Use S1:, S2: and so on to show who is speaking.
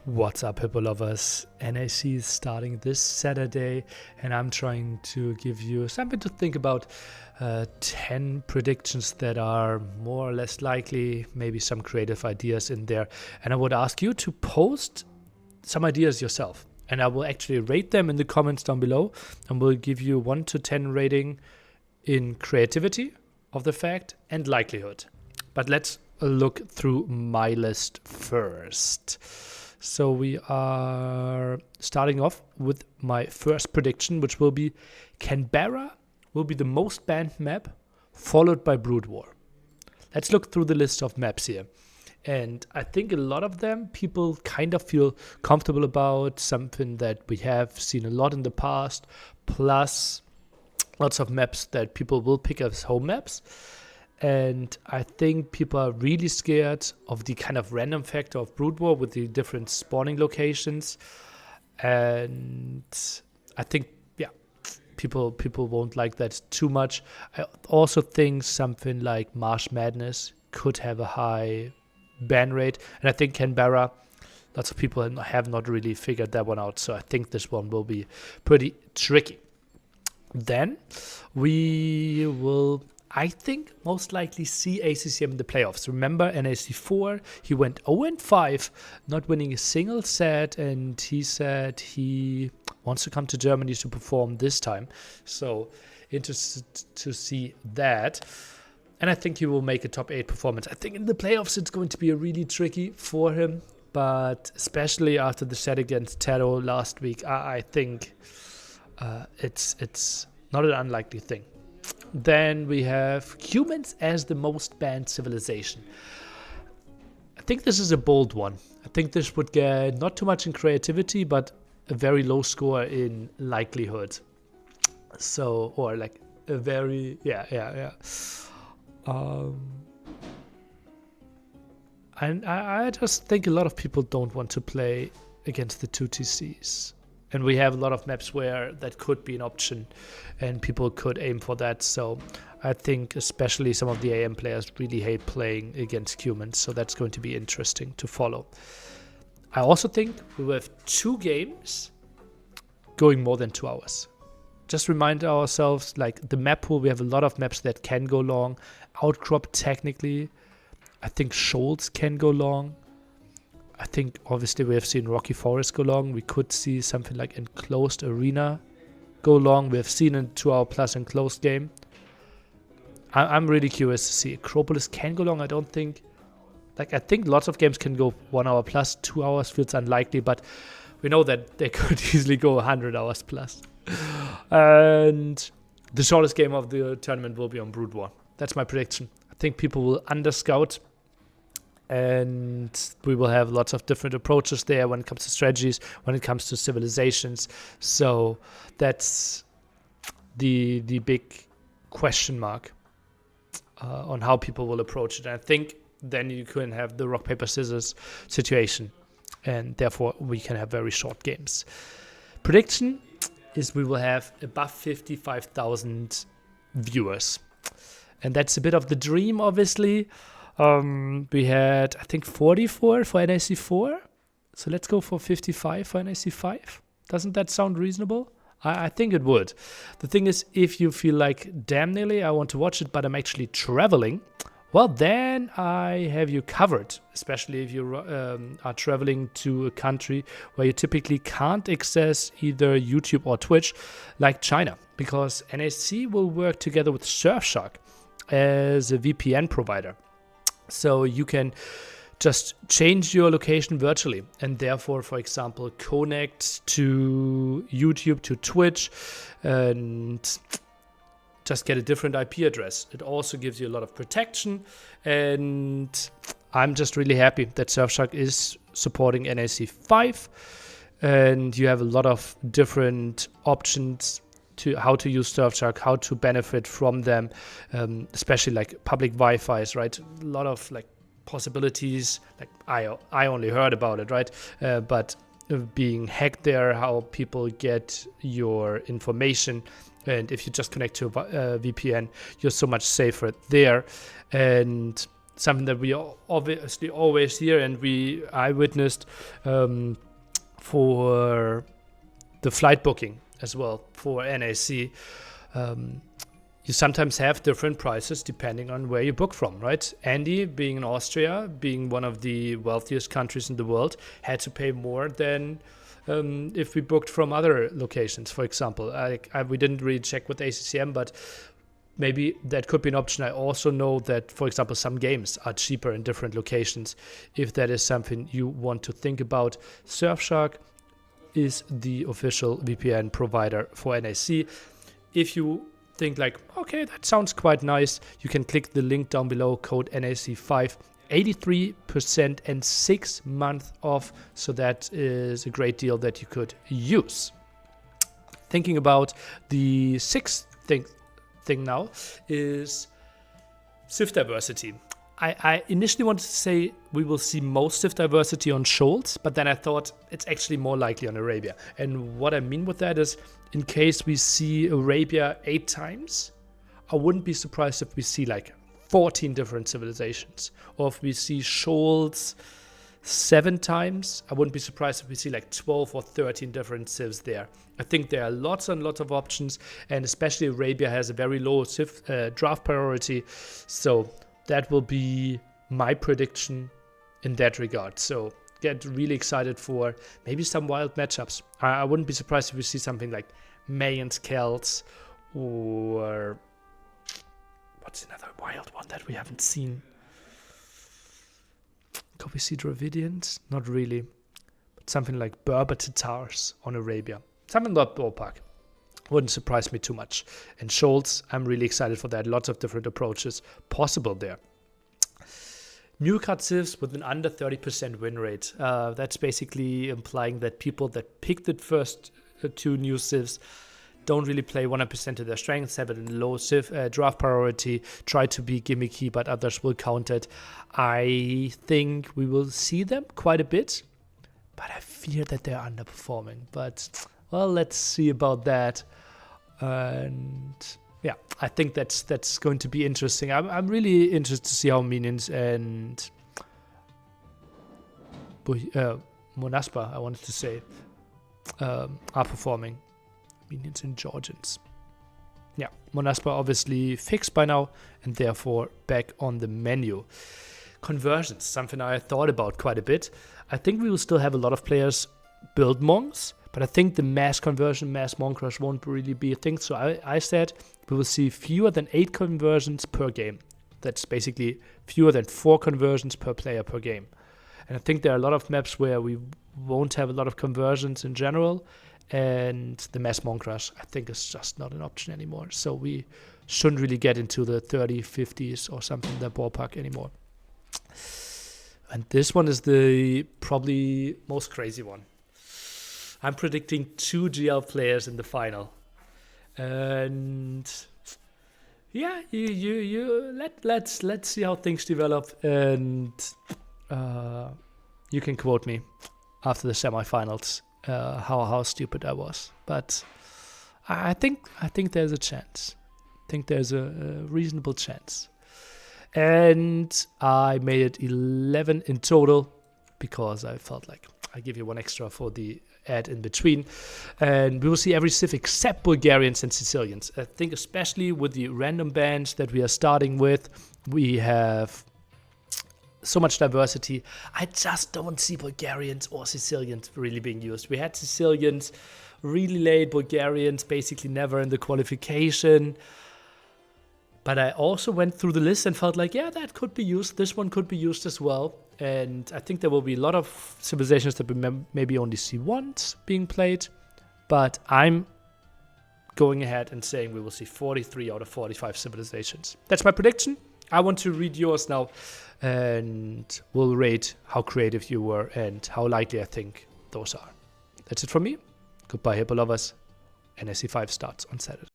S1: What's up, Hippo lovers? NAC is starting this Saturday, and I'm trying to give you something to think about. 10 predictions that are more or less likely, maybe some creative ideas in there. And I would ask you to post some ideas yourself. And I will actually rate them in the comments down below, and will give you 1 to 10 rating in creativity of the fact and likelihood. But let's look through my list first. So we are starting off with my first prediction, which will be Canberra will be the most banned map, followed by Brood War. Let's look through the list of maps here. And I think a lot of them people kind of feel comfortable about, something that we have seen a lot in the past, plus lots of maps that people will pick as home maps. And I think people are really scared of the kind of random factor of Brood War with the different spawning locations. And I think, people won't like that too much. I also think something like Marsh Madness could have a high ban rate. And I think Canberra, lots of people have not really figured that one out. So I think this one will be pretty tricky. Then we will, I think, most likely see ACCM in the playoffs. Remember NAC4, he went 0-5, not winning a single set, and he said he wants to come to Germany to perform this time. So interested to see that. And I think he will make a top 8 performance. I think in the playoffs it's going to be really tricky for him, but especially after the set against Taro last week, I think it's not an unlikely thing. Then we have humans as the most banned civilization. I think this is a bold one. I think this would get not too much in creativity, but a very low score in likelihood. So, or like a very, and I just think a lot of people don't want to play against the 2TCs. And we have a lot of maps where that could be an option and people could aim for that. So I think especially some of the AM players really hate playing against humans. So that's going to be interesting to follow. I also think we will have 2 games going more than 2 hours. Just remind ourselves, like the map pool, we have a lot of maps that can go long. Outcrop technically, I think Shoals can go long. I think obviously we have seen Rocky Forest go long. We could see something like Enclosed Arena go long. We have seen a 2-hour plus Enclosed game. I'm really curious to see. Acropolis can go long. I think lots of games can go 1 hour plus. 2 hours feels unlikely, but we know that they could easily go 100 hours plus. And the shortest game of the tournament will be on Brood War. That's my prediction. I think people will underscout, and we will have lots of different approaches there when it comes to strategies, when it comes to civilizations. So that's the big question mark on how people will approach it. And I think then you can have the rock, paper, scissors situation, and therefore we can have very short games. Prediction is we will have above 55,000 viewers. And that's a bit of the dream, obviously. We had, I think, 44 for NAC4. So let's go for 55 for NAC5. Doesn't that sound reasonable? I think it would. The thing is, if you feel like, damn nearly, I want to watch it, but I'm actually traveling, well, then I have you covered, especially if you are traveling to a country where you typically can't access either YouTube or Twitch, like China, because NAC will work together with Surfshark as a VPN provider. So you can just change your location virtually and therefore, for example, connect to YouTube, to Twitch, and just get a different IP address. It also gives you a lot of protection, and I'm just really happy that Surfshark is supporting NAC5, and you have a lot of different options to how to use Surfshark, how to benefit from them, especially like public Wi-Fi's, right? A lot of like possibilities. Like I only heard about it, right? But being hacked there, how people get your information, and if you just connect to a VPN, you're so much safer there. And something that we obviously always hear, and I witnessed for the flight booking as well for NAC. You sometimes have different prices depending on where you book from, right? Andy, being in Austria, being one of the wealthiest countries in the world, had to pay more than if we booked from other locations, for example. We didn't really check with ACCM, but maybe that could be an option. I also know that, for example, some games are cheaper in different locations. If that is something you want to think about, Surfshark is the official VPN provider for NAC. If you think like, okay, that sounds quite nice, you can click the link down below, code NAC5, 83% and 6 months off. So that is a great deal that you could use. Thinking about the sixth thing now is civ diversity. I initially wanted to say we will see most civ diversity on Shoals, but then I thought it's actually more likely on Arabia. And what I mean with that is, in case we see Arabia 8 times, I wouldn't be surprised if we see like 14 different civilizations. Or if we see Shoals 7 times, I wouldn't be surprised if we see like 12 or 13 different civs there. I think there are lots and lots of options, and especially Arabia has a very low civ draft priority. So that will be my prediction in that regard. So get really excited for maybe some wild matchups. I wouldn't be surprised if we see something like Mayans, Celts, or what's another wild one that we haven't seen? Could we see Dravidians? Not really. But something like Berber Tatars on Arabia. Something in that ballpark. Wouldn't surprise me too much. And Shoals, I'm really excited for that. Lots of different approaches possible there. New card civs with an under 30% win rate. That's basically implying that people that picked the first 2 new civs don't really play 100% of their strengths, have a low civ draft priority, try to be gimmicky, but others will count it. I think we will see them quite a bit, but I fear that they're underperforming. But, well, let's see about that. And yeah, I think that's going to be interesting. I'm really interested to see how Minions and Monaspa, I wanted to say, are performing. Minions and Georgians. Yeah, Monaspa obviously fixed by now and therefore back on the menu. Conversions, something I thought about quite a bit. I think we will still have a lot of players build monks, but I think the mass conversion, mass monk rush won't really be a thing. So I said we will see fewer than 8 conversions per game. That's basically fewer than 4 conversions per player per game. And I think there are a lot of maps where we won't have a lot of conversions in general. And the mass monk rush, I think, is just not an option anymore. So we shouldn't really get into the 30, 50s or something in that ballpark anymore. And this one is the probably most crazy one. I'm predicting 2 GL players in the final. And yeah, let's see how things develop. And you can quote me after the semifinals. How stupid I was, but I think there's a chance. I think there's a reasonable chance, and I made it 11 in total because I felt like I give you 1 extra for the ad in between, and we will see every civ except Bulgarians and Sicilians. I think especially with the random bands that we are starting with, we have so much diversity. I just don't see Bulgarians or Sicilians really being used. We had Sicilians really late, Bulgarians basically never in the qualification. But I also went through the list and felt like, yeah, that could be used. This one could be used as well. And I think there will be a lot of civilizations that we maybe only see once being played. But I'm going ahead and saying we will see 43 out of 45 civilizations. That's my prediction. I want to read yours now, and we'll rate how creative you were and how likely I think those are. That's it from me. Goodbye, Hippo lovers. NAC5 starts on Saturday.